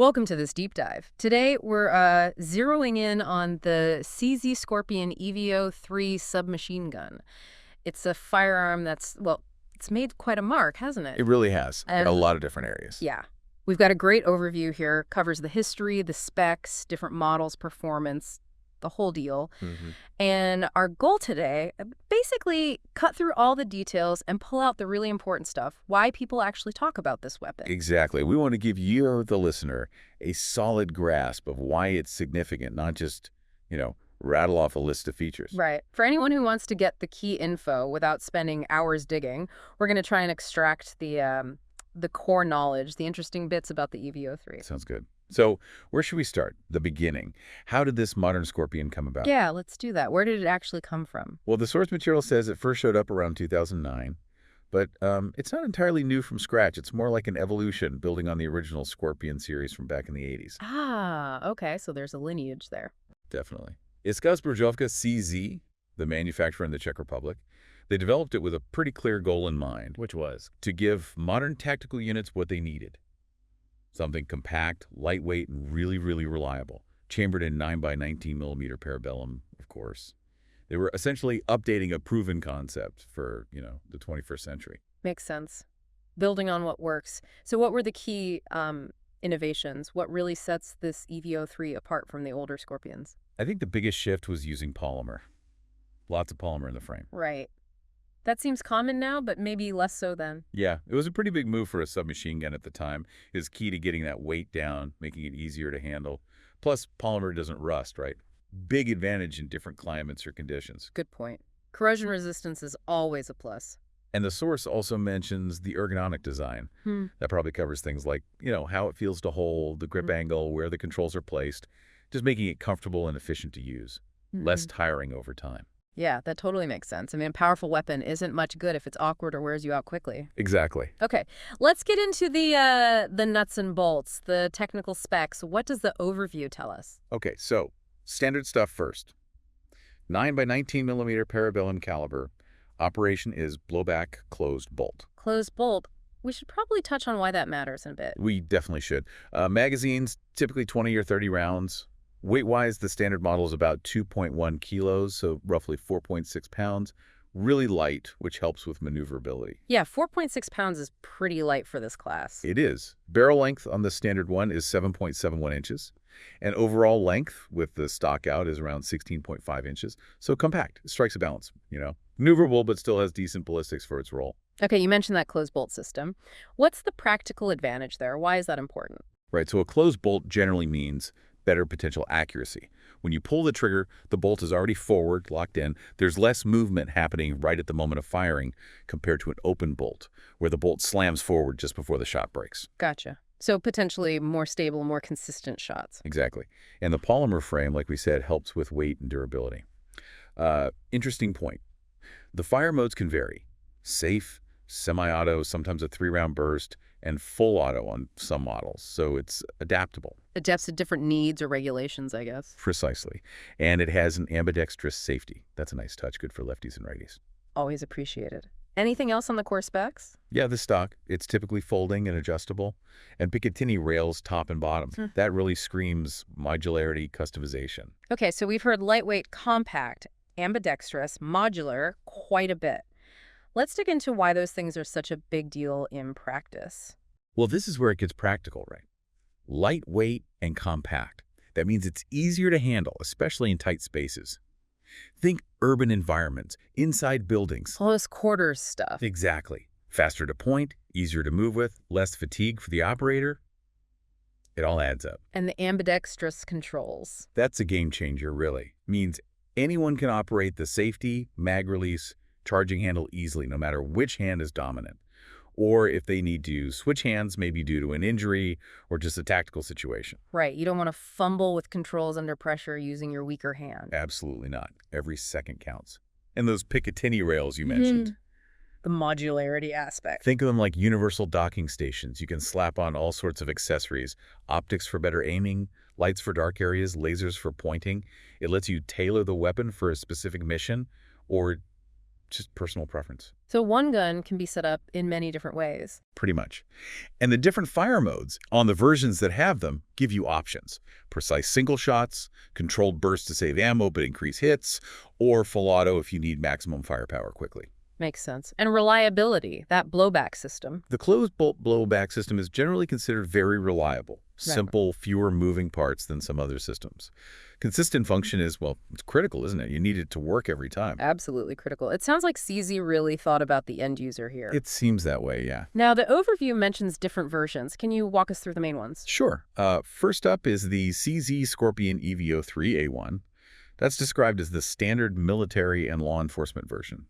Welcome to this deep dive. Today, we're zeroing in on the CZ Scorpion EVO-3 submachine gun. It's a firearm that's, well, it's made quite a mark, hasn't it? It really has, in a And lot of different areas. yeah, we've got a great overview here. Covers the history, the specs, different models, performance, the whole deal. And our goal today, basically cut through all the details and pull out the really important stuff, why people actually talk about this weapon. Exactly. We want to give you, the listener, a solid grasp of why it's significant, not just, rattle off a list of features. Right. For anyone who wants to get the key info without spending hours digging, we're going to try and extract the core knowledge, the interesting bits about the EVO-3. Sounds good. So where should we start? The beginning. How did this modern Scorpion come about? Yeah, let's do that. Where did it actually come from? Well, the source material says it first showed up around 2009, but it's not entirely new from scratch. It's more like an evolution building on the original Scorpion series from back in the 80s. Ah, okay. So there's a lineage there. Definitely. Iskaz Brojovka CZ, the manufacturer in the Czech Republic, they developed it with a pretty clear goal in mind, which was to give modern tactical units what they needed. Something compact, lightweight, and really, really reliable. Chambered in 9x19mm parabellum, of course. They were essentially updating a proven concept for, the 21st century. Makes sense. Building on what works. So what were the key innovations? What really sets this EVO-3 apart from the older Scorpions? I think the biggest shift was using polymer. Lots of polymer in the frame. Right. That seems common now, but maybe less so then. Yeah, it was a pretty big move for a submachine gun at the time. It was key to getting that weight down, making it easier to handle. Plus, polymer doesn't rust, right? Big advantage in different climates or conditions. Good point. Corrosion resistance is always a plus. And the source also mentions the ergonomic design. That probably covers things like, how it feels to hold, the grip angle, where the controls are placed, just making it comfortable and efficient to use, less tiring over time. Yeah, that totally makes sense. I mean, a powerful weapon isn't much good if it's awkward or wears you out quickly. Exactly. Okay, let's get into the nuts and bolts, the technical specs. What does the overview tell us? Okay, so standard stuff first. 9x19mm parabellum caliber. Operation is blowback closed bolt. Closed bolt. We should probably touch on why that matters in a bit. We definitely should. Magazines, typically 20 or 30 rounds. Weight-wise, the standard model is about 2.1 kilos, so roughly 4.6 pounds. Really light, which helps with maneuverability. Yeah, 4.6 pounds is pretty light for this class. It is. Barrel length on the standard one is 7.71 inches. And overall length with the stock out is around 16.5 inches. So compact. It strikes a balance, Maneuverable, but still has decent ballistics for its role. Okay, you mentioned that closed bolt system. What's the practical advantage there? Why is that important? Right, so a closed bolt generally means better potential accuracy. When you pull the trigger, the bolt is already forward, locked in. There's less movement happening right at the moment of firing compared to an open bolt, where the bolt slams forward just before the shot breaks. Gotcha. So potentially more stable, more consistent shots. Exactly. And the polymer frame, like we said, helps with weight and durability. Interesting point. The fire modes can vary. Safe, semi-auto, sometimes a 3-round burst, and full auto on some models, so it's adaptable. Adapts to different needs or regulations, I guess. Precisely. And it has an ambidextrous safety. That's a nice touch, good for lefties and righties. Always appreciated. Anything else on the core specs? Yeah, the stock. It's typically folding and adjustable. And Picatinny rails top and bottom. That really screams modularity, customization. Okay, so we've heard lightweight, compact, ambidextrous, modular, quite a bit. Let's dig into why those things are such a big deal in practice. Well, this is where it gets practical, right? Lightweight and compact. That means it's easier to handle, especially in tight spaces. Think urban environments, inside buildings. Close quarters stuff. Exactly. Faster to point, easier to move with, less fatigue for the operator. It all adds up. And the ambidextrous controls. That's a game changer, really. Means anyone can operate the safety, mag release, charging handle easily, no matter which hand is dominant. Or if they need to switch hands, maybe due to an injury or just a tactical situation. Right. You don't want to fumble with controls under pressure using your weaker hand. Absolutely not. Every second counts. And those Picatinny rails you mentioned. The modularity aspect. Think of them like universal docking stations. You can slap on all sorts of accessories. Optics for better aiming, lights for dark areas, lasers for pointing. It lets you tailor the weapon for a specific mission or just personal preference. So one gun can be set up in many different ways. Pretty much. And the different fire modes on the versions that have them give you options. Precise single shots, controlled bursts to save ammo but increase hits, or full auto if you need maximum firepower quickly. Makes sense. And reliability, that blowback system. The closed-bolt blowback system is generally considered very reliable. Right. Simple, fewer moving parts than some other systems. Consistent function is, well, it's critical, isn't it? You need it to work every time. Absolutely critical. It sounds like CZ really thought about the end user here. It seems that way, yeah. Now, the overview mentions different versions. Can you walk us through the main ones? Sure. First up is the CZ Scorpion EVO 3A1. That's described as the standard military and law enforcement version.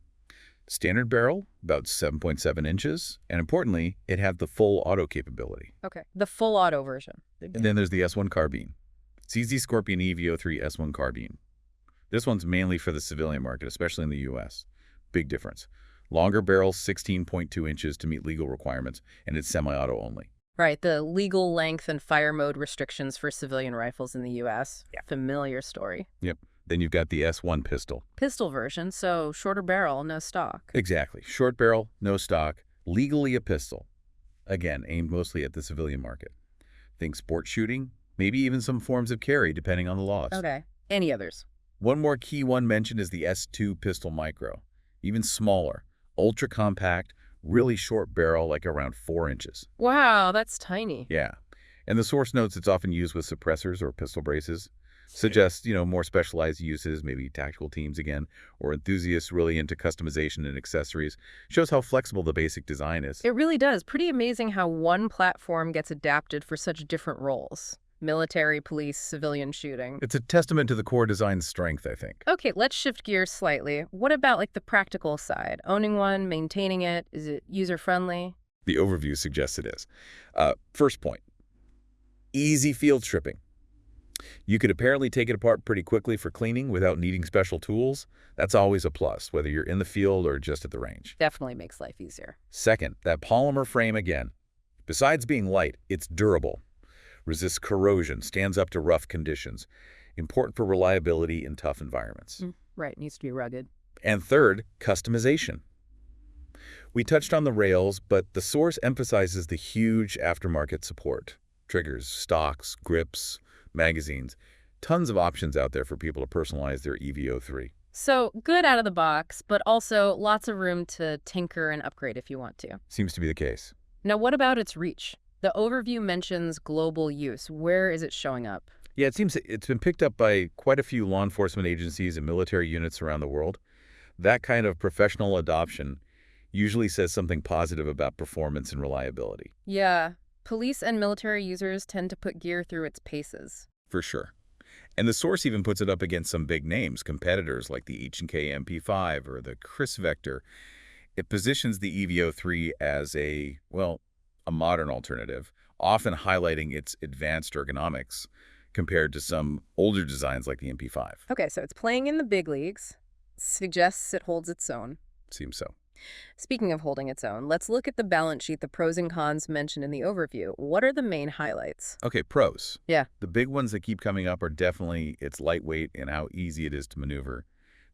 Standard barrel, about 7.7 inches, and importantly, it had the full auto capability. Okay, the full auto version. And then there's the S1 carbine. CZ Scorpion EVO 3 S1 carbine. This one's mainly for the civilian market, especially in the U.S. Big difference. Longer barrel, 16.2 inches to meet legal requirements, and it's semi-auto only. Right, the legal length and fire mode restrictions for civilian rifles in the U.S. Yeah. Familiar story. Yep. Then you've got the S1 pistol. Pistol version, so shorter barrel, no stock. Exactly. Short barrel, no stock, legally a pistol. Again, aimed mostly at the civilian market. Think sport shooting, maybe even some forms of carry, depending on the laws. Okay. Any others? One more key one mentioned is the S2 Pistol Micro. Even smaller, ultra compact, really short barrel, like around 4 inches. Wow, that's tiny. Yeah. And the source notes it's often used with suppressors or pistol braces. Suggests, more specialized uses, maybe tactical teams again, or enthusiasts really into customization and accessories. Shows how flexible the basic design is. It really does. Pretty amazing how one platform gets adapted for such different roles. Military, police, civilian shooting. It's a testament to the core design's strength, I think. Okay, let's shift gears slightly. What about like the practical side? Owning one, maintaining it, is it user-friendly? The overview suggests it is. First point, easy field stripping. You could apparently take it apart pretty quickly for cleaning without needing special tools. That's always a plus, whether you're in the field or just at the range. Definitely makes life easier. Second, that polymer frame again. Besides being light, it's durable. Resists corrosion, stands up to rough conditions. Important for reliability in tough environments. Right, needs to be rugged. And third, customization. We touched on the rails, but the source emphasizes the huge aftermarket support. Triggers, stocks, grips, magazines. Tons of options out there for people to personalize their EVO 3. So good out of the box, but also lots of room to tinker and upgrade if you want to. Seems to be the case. Now, what about its reach? The overview mentions global use. Where is it showing up? Yeah, it seems it's been picked up by quite a few law enforcement agencies and military units around the world. That kind of professional adoption usually says something positive about performance and reliability. Yeah, police and military users tend to put gear through its paces. For sure. And the source even puts it up against some big names, competitors like the H&K MP5 or the Chris Vector. It positions the EVO 3 as a modern alternative, often highlighting its advanced ergonomics compared to some older designs like the MP5. Okay, so it's playing in the big leagues. Suggests it holds its own. Seems so. Speaking of holding its own, let's look at the balance sheet, the pros and cons mentioned in the overview. What are the main highlights? Okay, pros. Yeah. The big ones that keep coming up are definitely its lightweight and how easy it is to maneuver.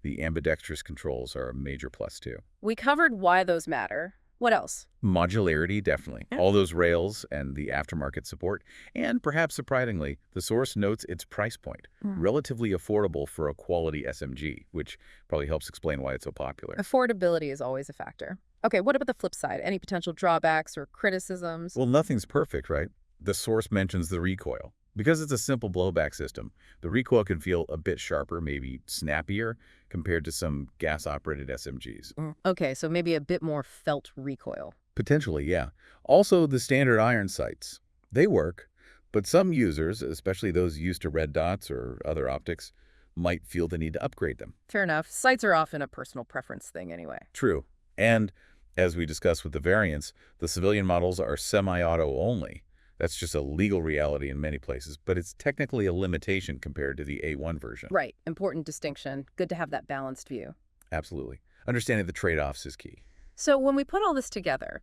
The ambidextrous controls are a major plus, too. We covered why those matter. What else? Modularity, definitely. Yeah. All those rails and the aftermarket support. And perhaps surprisingly, the source notes its price point. Relatively affordable for a quality SMG, which probably helps explain why it's so popular. Affordability is always a factor. Okay, what about the flip side? Any potential drawbacks or criticisms? Well, nothing's perfect, right? The source mentions the recoil. Because it's a simple blowback system, the recoil can feel a bit sharper, maybe snappier, compared to some gas-operated SMGs. Okay, so maybe a bit more felt recoil. Potentially, yeah. Also, the standard iron sights. They work, but some users, especially those used to red dots or other optics, might feel the need to upgrade them. Fair enough. Sights are often a personal preference thing anyway. True. And, as we discussed with the variants, the civilian models are semi-auto only. That's just a legal reality in many places, but it's technically a limitation compared to the A1 version. Right. Important distinction. Good to have that balanced view. Absolutely. Understanding the trade-offs is key. So when we put all this together,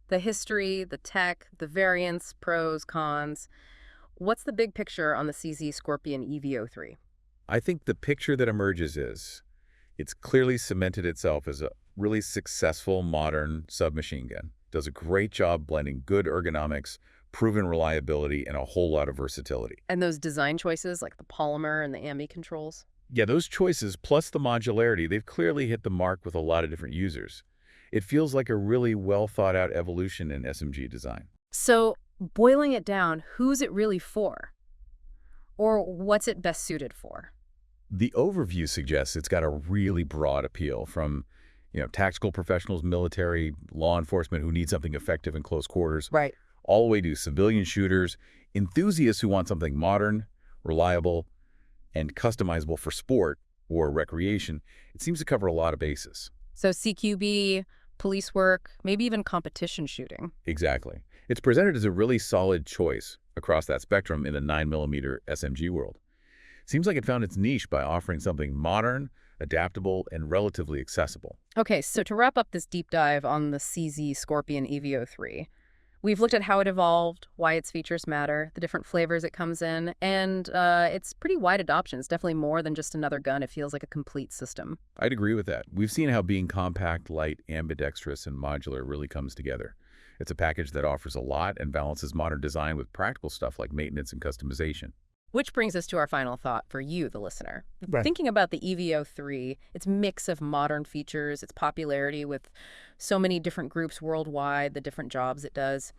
the history, the tech, the variants, pros, cons, what's the big picture on the CZ Scorpion EVO 3? I think the picture that emerges is It's clearly cemented itself as a really successful modern submachine gun. Does a great job blending good ergonomics, proven reliability, and a whole lot of versatility. And those design choices, like the polymer and the ambi controls? Yeah, those choices, plus the modularity, they've clearly hit the mark with a lot of different users. It feels like a really well-thought-out evolution in SMG design. So, boiling it down, who's it really for? Or what's it best suited for? The overview suggests it's got a really broad appeal from, tactical professionals, military, law enforcement who need something effective in close quarters, Right. all the way to civilian shooters, enthusiasts who want something modern, reliable, and customizable for sport or recreation. It seems to cover a lot of bases. So CQB, police work, maybe even competition shooting. Exactly. It's presented as a really solid choice across that spectrum in the 9mm SMG world. Seems like it found its niche by offering something modern, adaptable, and relatively accessible. Okay, so to wrap up this deep dive on the CZ Scorpion EVO3, we've looked at how it evolved, why its features matter, the different flavors it comes in, and it's pretty wide adoption. It's definitely more than just another gun. It feels like a complete system. I'd agree with that. We've seen how being compact, light, ambidextrous, and modular really comes together. It's a package that offers a lot and balances modern design with practical stuff like maintenance and customization. Which brings us to our final thought for you, the listener. Right. Thinking about the EVO3, its mix of modern features, its popularity with so many different groups worldwide, the different jobs it does,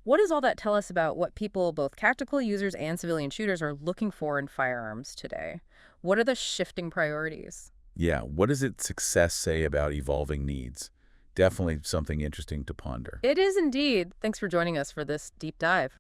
what does all that tell us about what people, both tactical users and civilian shooters, are looking for in firearms today? What are the shifting priorities? Yeah, what does its success say about evolving needs? Definitely something interesting to ponder. It is indeed. Thanks for joining us for this deep dive.